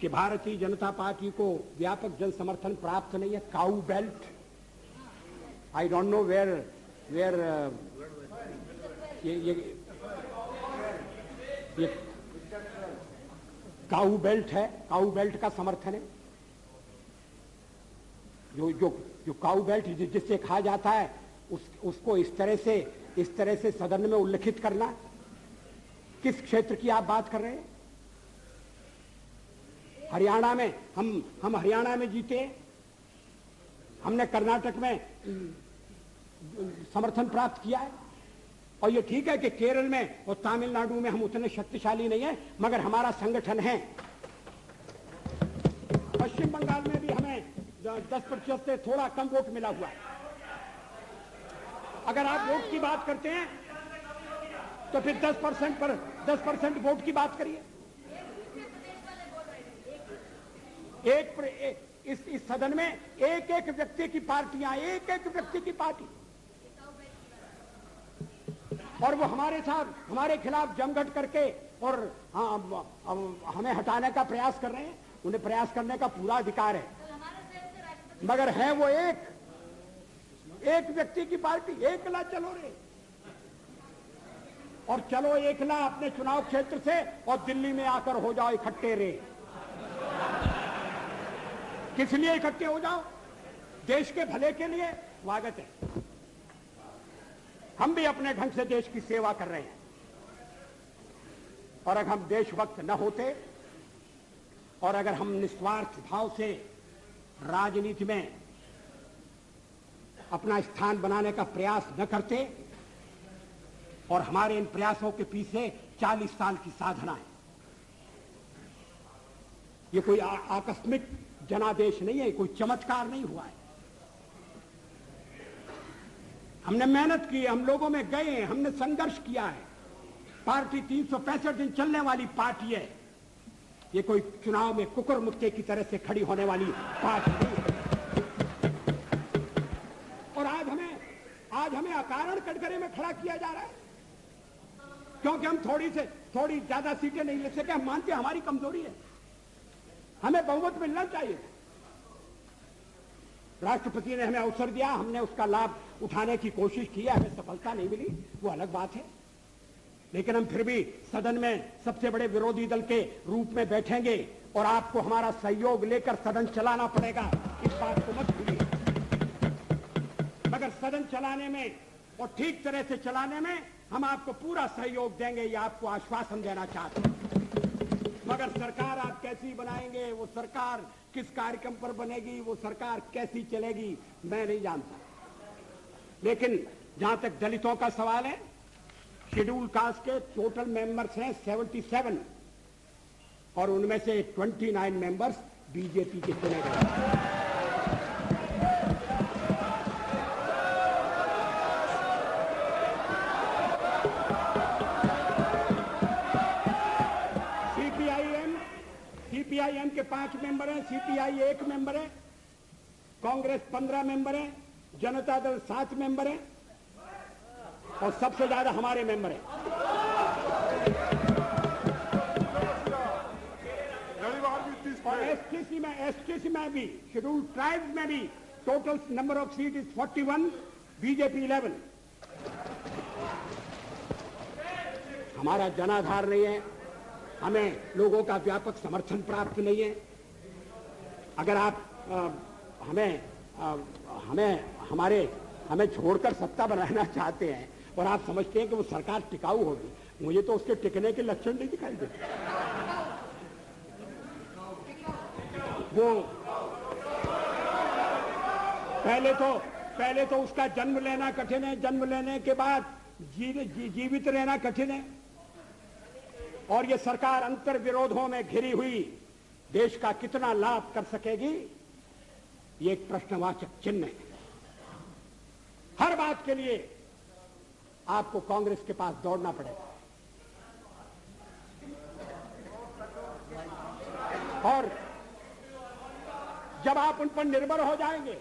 कि भारतीय जनता पार्टी को व्यापक जन समर्थन प्राप्त नहीं है। Cow belt, I don't know where ये काऊ बेल्ट है, काऊ बेल्ट का समर्थन है। जो काऊ बेल्ट जिससे कहा जाता है उसको इस तरह से सदन में उल्लेखित करना। किस क्षेत्र की आप बात कर रहे हैं? हरियाणा में हम हरियाणा में जीते, हमने कर्नाटक में समर्थन प्राप्त किया है। और ये ठीक है कि केरल में और तमिलनाडु में हम उतने शक्तिशाली नहीं है, मगर हमारा संगठन है। पश्चिम बंगाल में भी हमें 10% से थोड़ा कम वोट मिला हुआ है। अगर आप वोट की बात करते हैं तो फिर 10% वोट की बात करिए। इस सदन में एक व्यक्ति की पार्टियां, एक व्यक्ति की पार्टी, और वो हमारे खिलाफ जमघट करके और हमें हटाने का प्रयास कर रहे हैं। उन्हें प्रयास करने का पूरा अधिकार है, मगर है वो एक व्यक्ति की पार्टी। एकला चलो रे, और चलो एकला अपने चुनाव क्षेत्र से और दिल्ली में आकर हो जाओ इकट्ठे रे। किस लिए इकट्ठे हो जाओ? देश के भले के लिए। स्वागत है, हम भी अपने ढंग से देश की सेवा कर रहे हैं। और अगर हम देशभक्त न होते और अगर हम निस्वार्थ भाव से राजनीति में अपना स्थान बनाने का प्रयास न करते, और हमारे इन प्रयासों के पीछे 40 साल की साधना है। ये कोई आकस्मिक जनादेश नहीं है, कोई चमत्कार नहीं हुआ है। हमने मेहनत की, हम लोगों में गए, हमने संघर्ष किया है। पार्टी 365 दिन चलने वाली पार्टी है। ये कोई चुनाव में कुकुर मुक्के की तरह से खड़ी होने वाली पार्टी नहीं है। और आज हमें अकारण कटघरे में खड़ा किया जा रहा है क्योंकि हम थोड़ी ज्यादा सीटें नहीं ले सके। हम मानते हैं हमारी कमजोरी है, हमें बहुमत मिलना चाहिए। राष्ट्रपति ने हमें अवसर दिया, हमने उसका लाभ उठाने की कोशिश की है, हमें सफलता नहीं मिली, वो अलग बात है। लेकिन हम फिर भी सदन में सबसे बड़े विरोधी दल के रूप में बैठेंगे और आपको हमारा सहयोग लेकर सदन चलाना पड़ेगा, इस बात को मत भूलिए। मगर सदन चलाने में और ठीक तरह से चलाने में हम आपको पूरा सहयोग देंगे, ये आपको आश्वासन देना चाहते हैं। मगर सरकार आप कैसी बनाएंगे, वो सरकार किस कार्यक्रम पर बनेगी, वो सरकार कैसी चलेगी, मैं नहीं जानता। लेकिन जहां तक दलितों का सवाल है, शेड्यूल कास्ट के टोटल मेंबर्स हैं 77 और उनमें से 29 मेंबर्स बीजेपी के चुने गए। सीपीआईएम के 5 मेंबर हैं, सीपीआई 1 मेंबर है, कांग्रेस 15 मेंबर है, जनता दल 7 मेंबर है और सबसे ज्यादा हमारे मेंबर हैं। और एसटीसी में भी, शेड्यूल ट्राइब्स में भी total number of seat is 41, BJP 11। हमारा जनाधार नहीं है, हमें लोगों का व्यापक समर्थन प्राप्त नहीं है। अगर आप हमें छोड़कर सत्ता बनाना चाहते हैं और आप समझते हैं कि वो सरकार टिकाऊ होगी, मुझे तो उसके टिकने के लक्षण नहीं दिखाई देते। वो पहले तो उसका जन्म लेना कठिन है, जन्म लेने के बाद जीवित रहना कठिन है। और ये सरकार अंतर विरोधों में घिरी हुई देश का कितना लाभ कर सकेगी, ये एक प्रश्नवाचक चिन्ह है। हर बात के लिए आपको कांग्रेस के पास दौड़ना पड़ेगा। और जब आप उन पर निर्भर हो जाएंगे,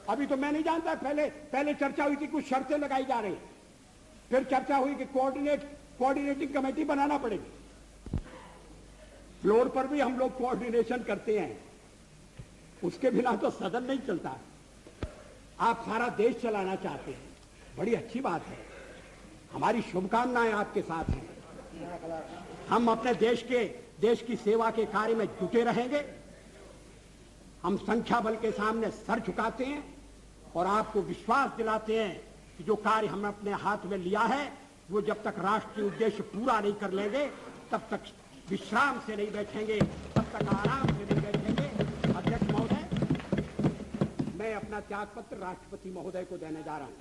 अभी तो मैं नहीं जानता, पहले चर्चा हुई थी, कुछ शर्तें लगाई जा रही, फिर चर्चा हुई कि कोऑर्डिनेटिंग कमेटी बनाना पड़ेगी। फ्लोर पर भी हम लोग कोऑर्डिनेशन करते हैं, उसके बिना तो सदन नहीं चलता। आप सारा देश चलाना चाहते हैं, बड़ी अच्छी बात है, हमारी शुभकामनाएं आपके साथ हैं। हम अपने देश की सेवा के कार्य में जुटे रहेंगे। हम संख्या बल के सामने सर झुकाते हैं और आपको विश्वास दिलाते हैं कि जो कार्य हमने अपने हाथ में लिया है वो जब तक राष्ट्रीय उद्देश्य पूरा नहीं कर लेंगे तब तक विश्राम से नहीं बैठेंगे, तब तक आराम से नहीं बैठेंगे। अध्यक्ष महोदय, मैं अपना त्यागपत्र राष्ट्रपति महोदय को देने जा रहा हूं।